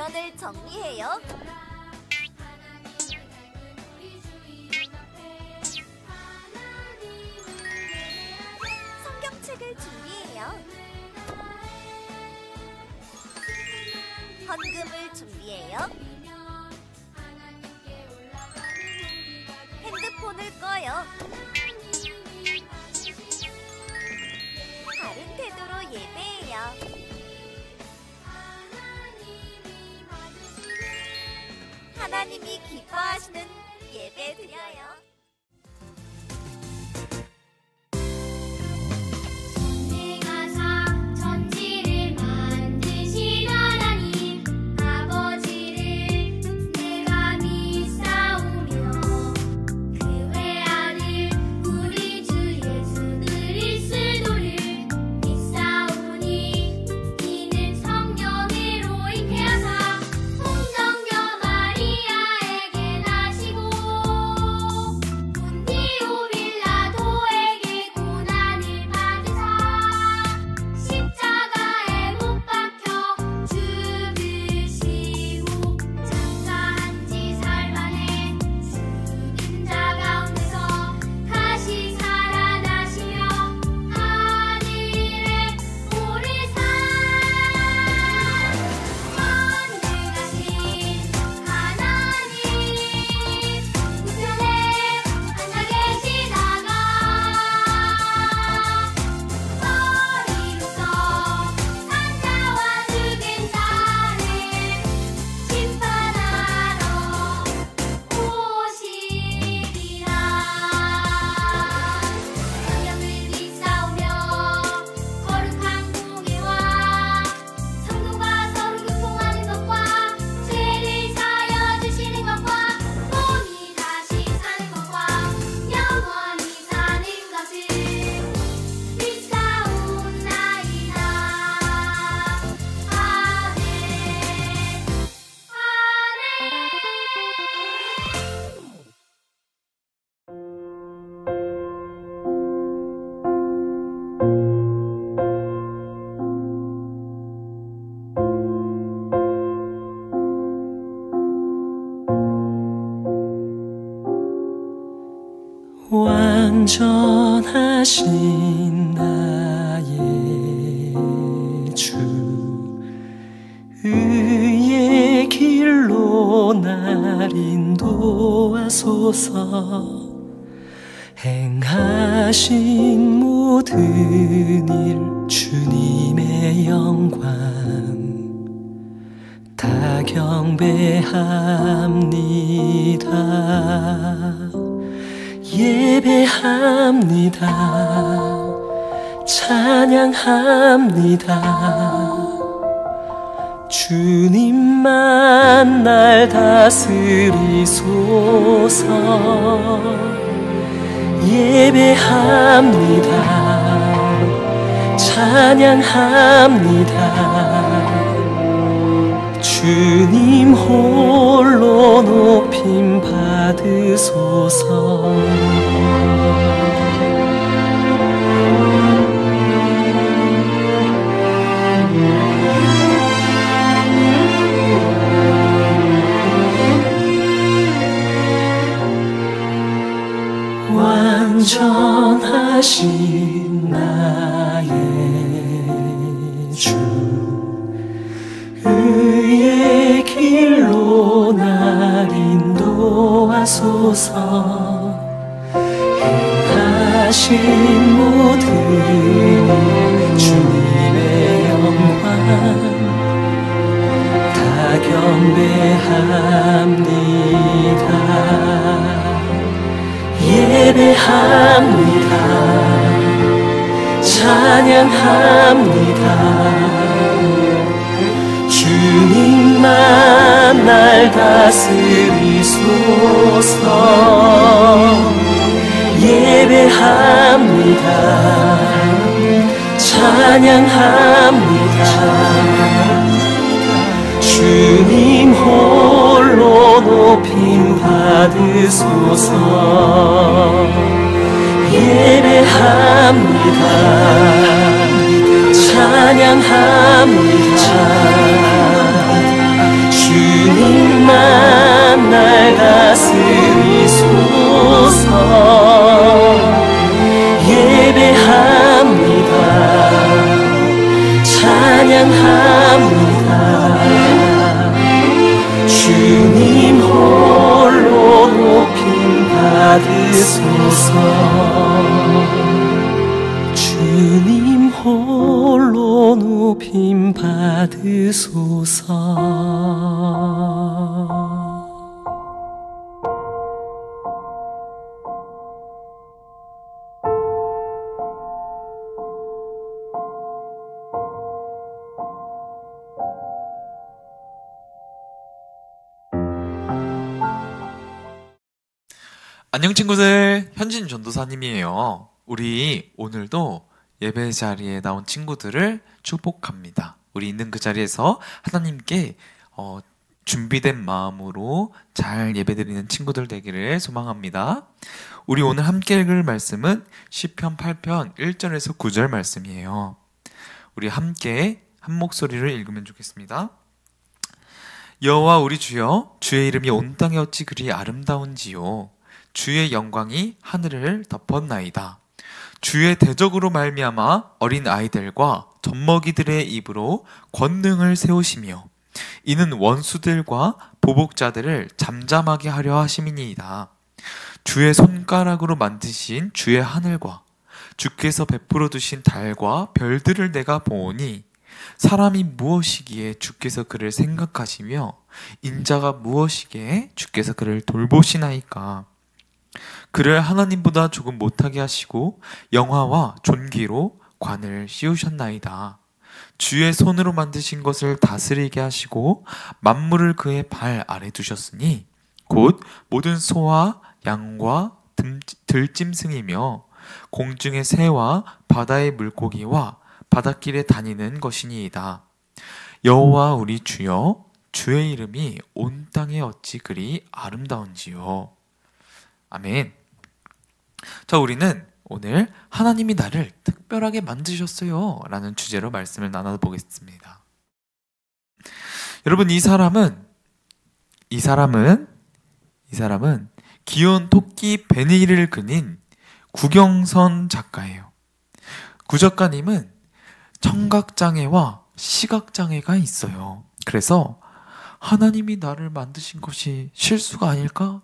도면을 정리해요. 성경책을 준비해요. 헌금을 준비해요. 핸드폰을 꺼요. 바른 태도로 예배해요. 하나님이 기뻐하시는 예배 드려요. 완전하신 나의 주 의의 길로 날 인도하소서. 행하신 모든 일 주님의 영광 다 경배합니다. 예배합니다. 찬양합니다. 주님만 날 다스리소서. 예배합니다. 찬양합니다. 주님 홀로 높임 받으소서. 완전하신 나의 주 의의 길로 날 인도하소서. 행하신 모든 주님의 영광 다 경배합니다. 예배합니다. 찬양합니다. 주님만 날 다스리소서. 예배합니다. 찬양합니다. 주님 홀로 높임 받으소서. 예배합니다. 찬양합니다. 찬양합니다. 주님 홀로 높임 받으소서. 주님 홀로 높임 받으소서. 안녕 친구들, 현진 전도사님이에요. 우리 오늘도 예배 자리에 나온 친구들을 축복합니다. 우리 있는 그 자리에서 하나님께 준비된 마음으로 잘 예배드리는 친구들 되기를 소망합니다. 우리 오늘 함께 읽을 말씀은 시편 8편 1절에서 9절 말씀이에요. 우리 함께 한 목소리를 읽으면 좋겠습니다. 여호와 우리 주여, 주의 이름이 온 땅에 어찌 그리 아름다운지요. 주의 영광이 하늘을 덮었나이다. 주의 대적으로 말미암아 어린 아이들과 젖먹이들의 입으로 권능을 세우시며 이는 원수들과 보복자들을 잠잠하게 하려 하심이니이다. 주의 손가락으로 만드신 주의 하늘과 주께서 베풀어 두신 달과 별들을 내가 보오니 사람이 무엇이기에 주께서 그를 생각하시며 인자가 무엇이기에 주께서 그를 돌보시나이까. 그를 하나님보다 조금 못하게 하시고 영화와 존귀로 관을 씌우셨나이다. 주의 손으로 만드신 것을 다스리게 하시고 만물을 그의 발 아래 두셨으니 곧 모든 소와 양과 들짐승이며 공중의 새와 바다의 물고기와 바닷길에 다니는 것이니이다. 여호와 우리 주여, 주의 이름이 온 땅에 어찌 그리 아름다운지요. 아멘. 자, 우리는 오늘 하나님이 나를 특별하게 만드셨어요 라는 주제로 말씀을 나눠보겠습니다. 여러분, 이 사람은 귀여운 토끼 베니를 그린 구경선 작가예요. 구 작가님은 청각장애와 시각장애가 있어요. 그래서 하나님이 나를 만드신 것이 실수가 아닐까?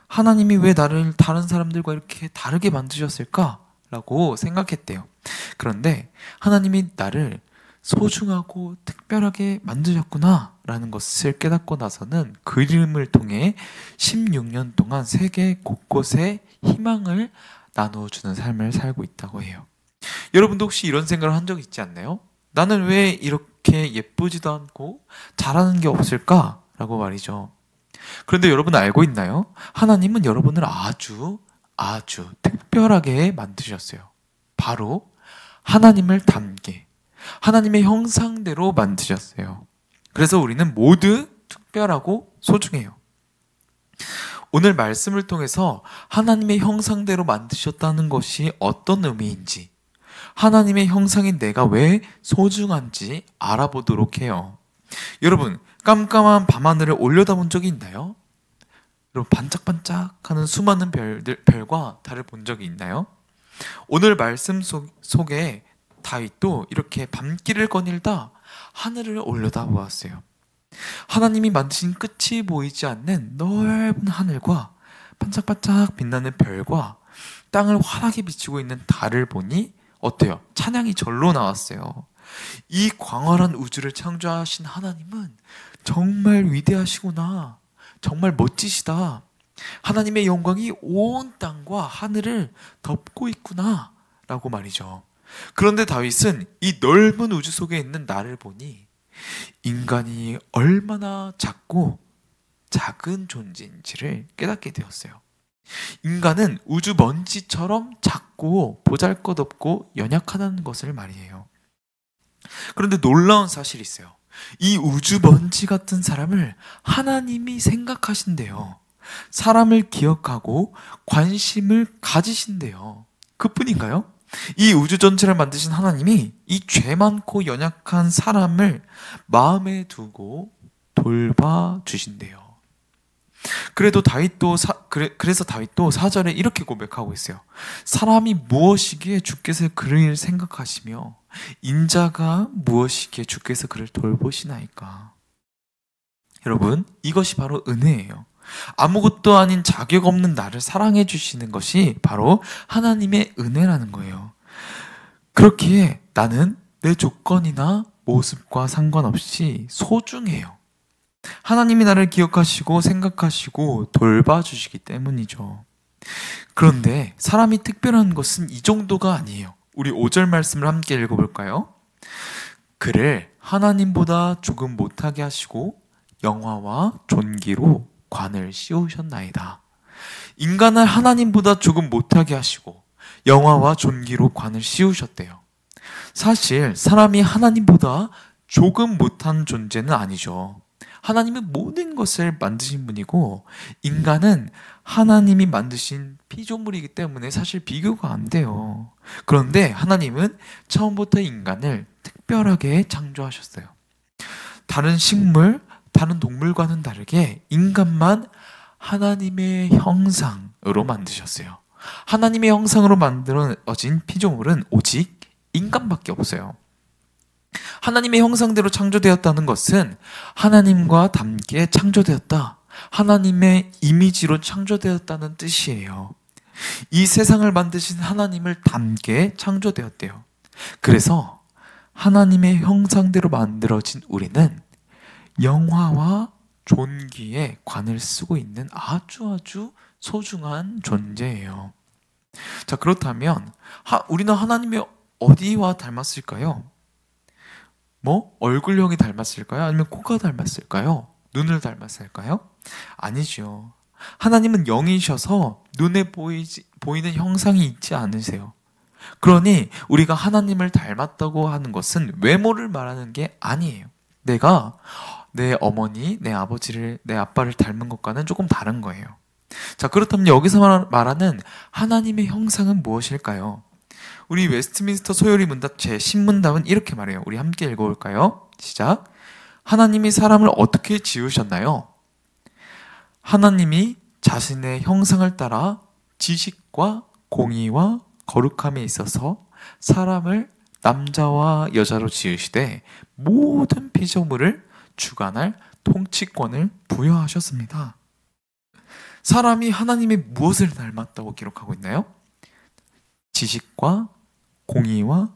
하나님이 왜 나를 다른 사람들과 이렇게 다르게 만드셨을까? 라고 생각했대요. 그런데 하나님이 나를 소중하고 특별하게 만드셨구나 라는 것을 깨닫고 나서는 그림을 통해 16년 동안 세계 곳곳에 희망을 나눠주는 삶을 살고 있다고 해요. 여러분도 혹시 이런 생각을 한 적 있지 않나요? 나는 왜 이렇게 예쁘지도 않고 잘하는 게 없을까? 라고 말이죠. 그런데 여러분 알고 있나요? 하나님은 여러분을 아주 특별하게 만드셨어요. 바로 하나님을 닮게, 하나님의 형상대로 만드셨어요. 그래서 우리는 모두 특별하고 소중해요. 오늘 말씀을 통해서 하나님의 형상대로 만드셨다는 것이 어떤 의미인지, 하나님의 형상인 내가 왜 소중한지 알아보도록 해요. 여러분, 깜깜한 밤하늘을 올려다본 적이 있나요? 여러분, 반짝반짝하는 수많은 별과 달을 본 적이 있나요? 오늘 말씀 속에 다윗도 이렇게 밤길을 거닐다 하늘을 올려다보았어요. 하나님이 만드신 끝이 보이지 않는 넓은 하늘과 반짝반짝 빛나는 별과 땅을 환하게 비추고 있는 달을 보니 어때요? 찬양이 절로 나왔어요. 이 광활한 우주를 창조하신 하나님은 정말 위대하시구나. 정말 멋지시다. 하나님의 영광이 온 땅과 하늘을 덮고 있구나 라고 말이죠. 그런데 다윗은 이 넓은 우주 속에 있는 나를 보니 인간이 얼마나 작고 작은 존재인지를 깨닫게 되었어요. 인간은 우주 먼지처럼 작고 보잘것없고 연약하다는 것을 말이에요. 그런데 놀라운 사실이 있어요. 이 우주 먼지 같은 사람을 하나님이 생각하신대요. 사람을 기억하고 관심을 가지신대요. 그뿐인가요? 이 우주 전체를 만드신 하나님이 이 죄 많고 연약한 사람을 마음에 두고 돌봐주신대요. 그래서 다윗도 4절에 이렇게 고백하고 있어요. 사람이 무엇이기에 주께서 그를 생각하시며 인자가 무엇이기에 주께서 그를 돌보시나이까. 여러분, 이것이 바로 은혜예요. 아무것도 아닌 자격 없는 나를 사랑해 주시는 것이 바로 하나님의 은혜라는 거예요. 그렇기에 나는 내 조건이나 모습과 상관없이 소중해요. 하나님이 나를 기억하시고 생각하시고 돌봐주시기 때문이죠. 그런데 사람이 특별한 것은 이 정도가 아니에요. 우리 5절 말씀을 함께 읽어볼까요? 그를 하나님보다 조금 못하게 하시고 영화와 존귀로 관을 씌우셨나이다. 인간을 하나님보다 조금 못하게 하시고 영화와 존귀로 관을 씌우셨대요. 사실 사람이 하나님보다 조금 못한 존재는 아니죠. 하나님은 모든 것을 만드신 분이고 인간은 하나님이 만드신 피조물이기 때문에 사실 비교가 안 돼요. 그런데 하나님은 처음부터 인간을 특별하게 창조하셨어요. 다른 식물, 다른 동물과는 다르게 인간만 하나님의 형상으로 만드셨어요. 하나님의 형상으로 만들어진 피조물은 오직 인간밖에 없어요. 하나님의 형상대로 창조되었다는 것은 하나님과 닮게 창조되었다, 하나님의 이미지로 창조되었다는 뜻이에요. 이 세상을 만드신 하나님을 닮게 창조되었대요. 그래서 하나님의 형상대로 만들어진 우리는 영화와 존귀에 관을 쓰고 있는 아주 소중한 존재예요. 자, 그렇다면 우리는 하나님의 어디와 닮았을까요? 얼굴형이 닮았을까요? 아니면 코가 닮았을까요? 눈을 닮았을까요? 아니죠. 하나님은 영이셔서 눈에 보이는 형상이 있지 않으세요. 그러니 우리가 하나님을 닮았다고 하는 것은 외모를 말하는 게 아니에요. 내가 내 어머니, 내 아버지를, 내 아빠를 닮은 것과는 조금 다른 거예요. 자, 그렇다면 여기서 말하는 하나님의 형상은 무엇일까요? 우리 웨스트민스터 소요리 문답 제10문답은 이렇게 말해요. 우리 함께 읽어볼까요? 시작. 하나님이 사람을 어떻게 지으셨나요? 하나님이 자신의 형상을 따라 지식과 공의와 거룩함에 있어서 사람을 남자와 여자로 지으시되 모든 피조물을 주관할 통치권을 부여하셨습니다. 사람이 하나님의 무엇을 닮았다고 기록하고 있나요? 지식과 공의와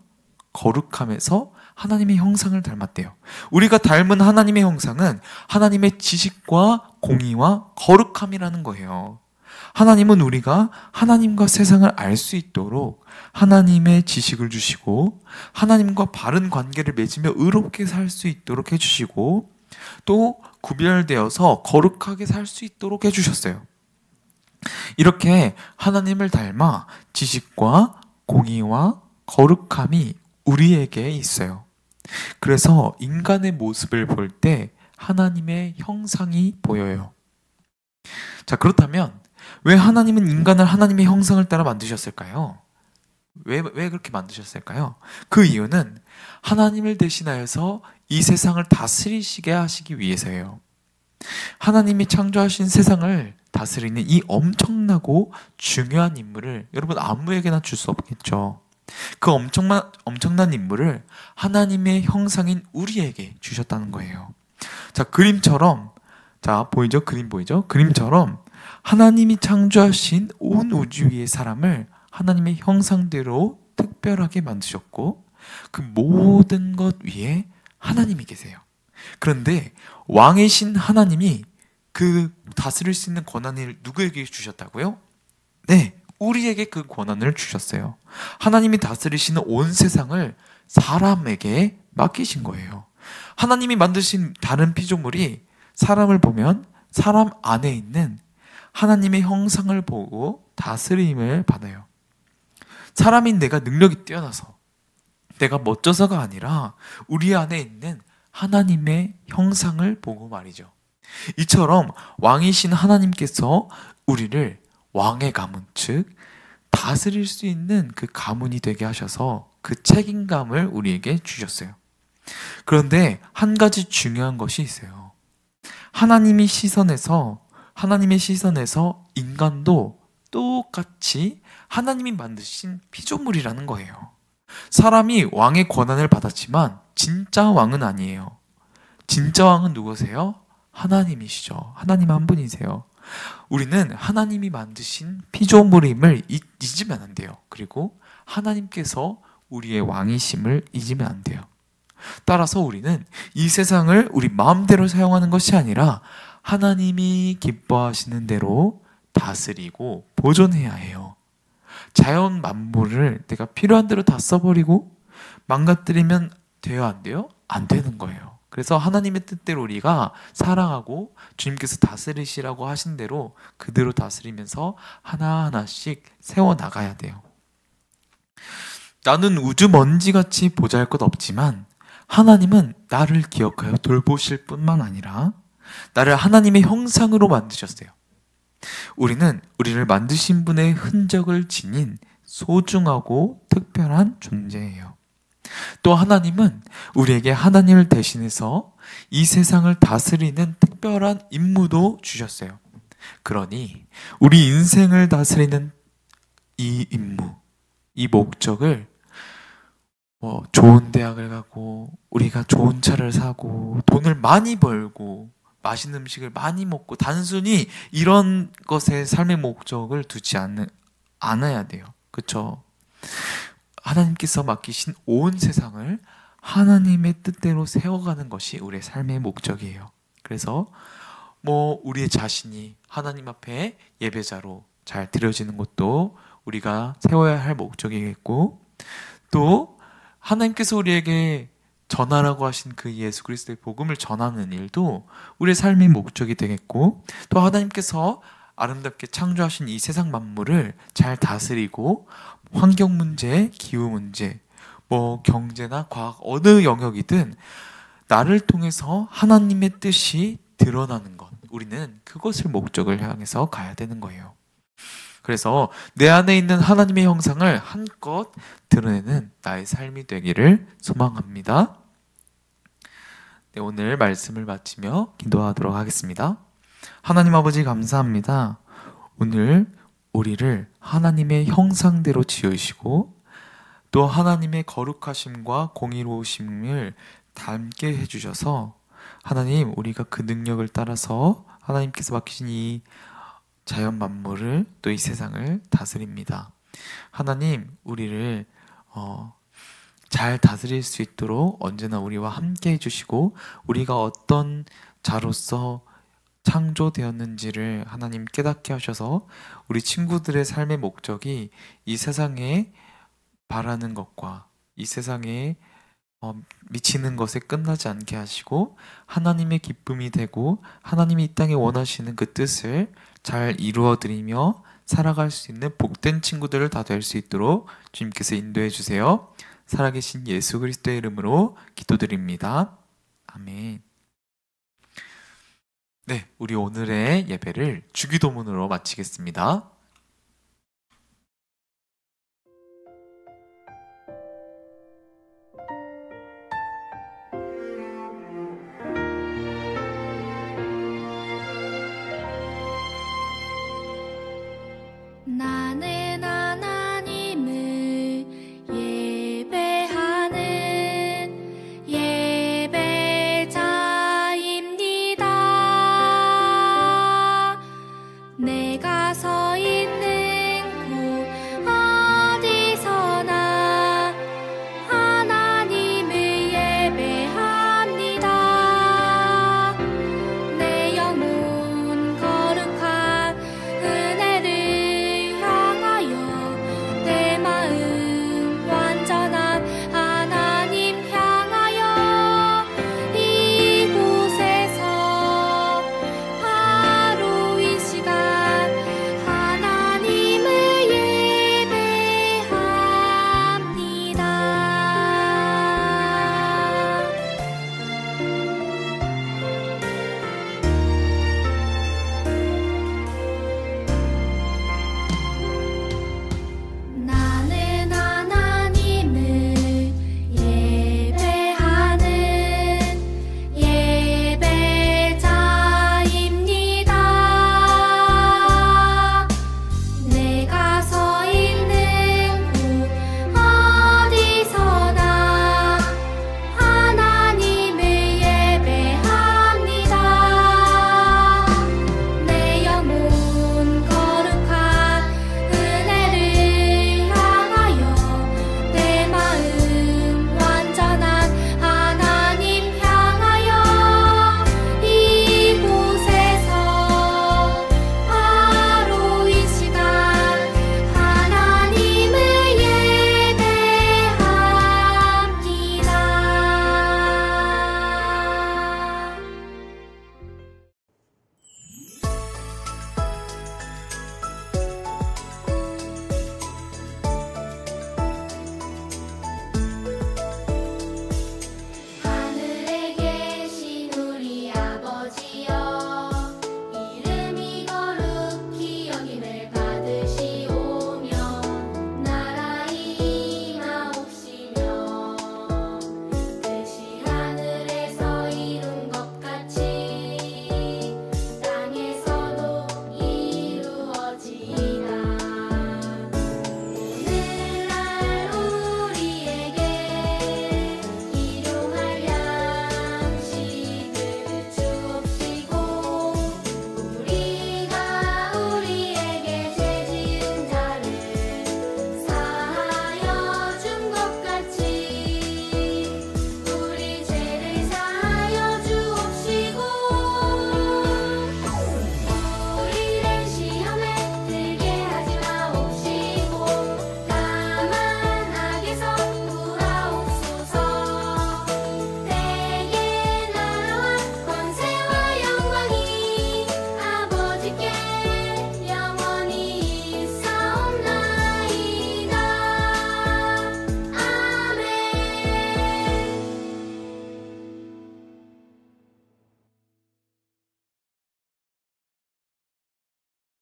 거룩함에서 하나님의 형상을 닮았대요. 우리가 닮은 하나님의 형상은 하나님의 지식과 공의와 거룩함이라는 거예요. 하나님은 우리가 하나님과 세상을 알 수 있도록 하나님의 지식을 주시고 하나님과 바른 관계를 맺으며 의롭게 살 수 있도록 해주시고 또 구별되어서 거룩하게 살 수 있도록 해주셨어요. 이렇게 하나님을 닮아 지식과 공의와 거룩함이 우리에게 있어요. 그래서 인간의 모습을 볼 때 하나님의 형상이 보여요. 자, 그렇다면 왜 하나님은 인간을 하나님의 형상을 따라 만드셨을까요? 왜 그렇게 만드셨을까요? 그 이유는 하나님을 대신하여서 이 세상을 다스리시게 하시기 위해서예요. 하나님이 창조하신 세상을 다스리는 이 엄청나고 중요한 임무를 여러분 아무에게나 줄 수 없겠죠. 그 엄청난 임무를 하나님의 형상인 우리에게 주셨다는 거예요. 자, 그림처럼, 보이죠? 그림 보이죠? 그림처럼 하나님이 창조하신 온 우주 위의 사람을 하나님의 형상대로 특별하게 만드셨고 그 모든 것 위에 하나님이 계세요. 그런데 왕이신 하나님이 그 다스릴 수 있는 권한을 누구에게 주셨다고요? 네, 우리에게 그 권한을 주셨어요. 하나님이 다스리시는 온 세상을 사람에게 맡기신 거예요. 하나님이 만드신 다른 피조물이 사람을 보면 사람 안에 있는 하나님의 형상을 보고 다스림을 받아요. 사람인 내가 능력이 뛰어나서 내가 멋져서가 아니라 우리 안에 있는 하나님의 형상을 보고 말이죠. 이처럼 왕이신 하나님께서 우리를 왕의 가문, 즉 다스릴 수 있는 그 가문이 되게 하셔서 그 책임감을 우리에게 주셨어요. 그런데 한 가지 중요한 것이 있어요. 하나님이 시선에서 하나님의 시선에서 인간도 똑같이 하나님이 만드신 피조물이라는 거예요. 사람이 왕의 권한을 받았지만 진짜 왕은 아니에요. 진짜 왕은 누구세요? 하나님이시죠. 하나님 한 분이세요. 우리는 하나님이 만드신 피조물임을 잊으면 안 돼요. 그리고 하나님께서 우리의 왕이심을 잊으면 안 돼요. 따라서 우리는 이 세상을 우리 마음대로 사용하는 것이 아니라 하나님이 기뻐하시는 대로 다스리고 보존해야 해요. 자연 만물을 내가 필요한 대로 다 써버리고 망가뜨리면 돼요, 안 돼요? 안 되는 거예요. 그래서 하나님의 뜻대로 우리가 사랑하고 주님께서 다스리시라고 하신 대로 그대로 다스리면서 하나하나씩 세워나가야 돼요. 나는 우주 먼지같이 보잘것 없지만 하나님은 나를 기억하여 돌보실 뿐만 아니라 나를 하나님의 형상으로 만드셨어요. 우리는 우리를 만드신 분의 흔적을 지닌 소중하고 특별한 존재예요. 또 하나님은 우리에게 하나님을 대신해서 이 세상을 다스리는 특별한 임무도 주셨어요. 그러니 우리 인생을 다스리는 이 임무, 이 목적을 좋은 대학을 가고 우리가 좋은 차를 사고 돈을 많이 벌고 맛있는 음식을 많이 먹고 단순히 이런 것에 삶의 목적을 두지 않아야 돼요. 그렇죠? 하나님께서 맡기신 온 세상을 하나님의 뜻대로 세워가는 것이 우리의 삶의 목적이에요. 그래서 우리의 자신이 하나님 앞에 예배자로 잘 드려지는 것도 우리가 세워야 할 목적이겠고, 또 하나님께서 우리에게 전하라고 하신 그 예수 그리스도의 복음을 전하는 일도 우리의 삶의 목적이 되겠고, 또 하나님께서 아름답게 창조하신 이 세상 만물을 잘 다스리고 환경 문제, 기후 문제, 경제나 과학 어느 영역이든 나를 통해서 하나님의 뜻이 드러나는 것, 우리는 그것을 목적을 향해서 가야 되는 거예요. 그래서 내 안에 있는 하나님의 형상을 한껏 드러내는 나의 삶이 되기를 소망합니다. 네, 오늘 말씀을 마치며 기도하도록 하겠습니다. 하나님 아버지 감사합니다. 오늘 우리를 하나님의 형상대로 지으시고 또 하나님의 거룩하심과 공의로우심을 닮게 해주셔서 하나님, 우리가 그 능력을 따라서 하나님께서 맡기신 이 자연 만물을 또 이 세상을 다스립니다. 하나님, 우리를 잘 다스릴 수 있도록 언제나 우리와 함께 해주시고 우리가 어떤 자로서 창조되었는지를 하나님 깨닫게 하셔서 우리 친구들의 삶의 목적이 이 세상에 바라는 것과 이 세상에 미치는 것에 끝나지 않게 하시고 하나님의 기쁨이 되고 하나님이 이 땅에 원하시는 그 뜻을 잘 이루어드리며 살아갈 수 있는 복된 친구들을 다 될 수 있도록 주님께서 인도해 주세요. 살아계신 예수 그리스도의 이름으로 기도드립니다. 아멘. 네, 우리 오늘의 예배를 주기도문으로 마치겠습니다.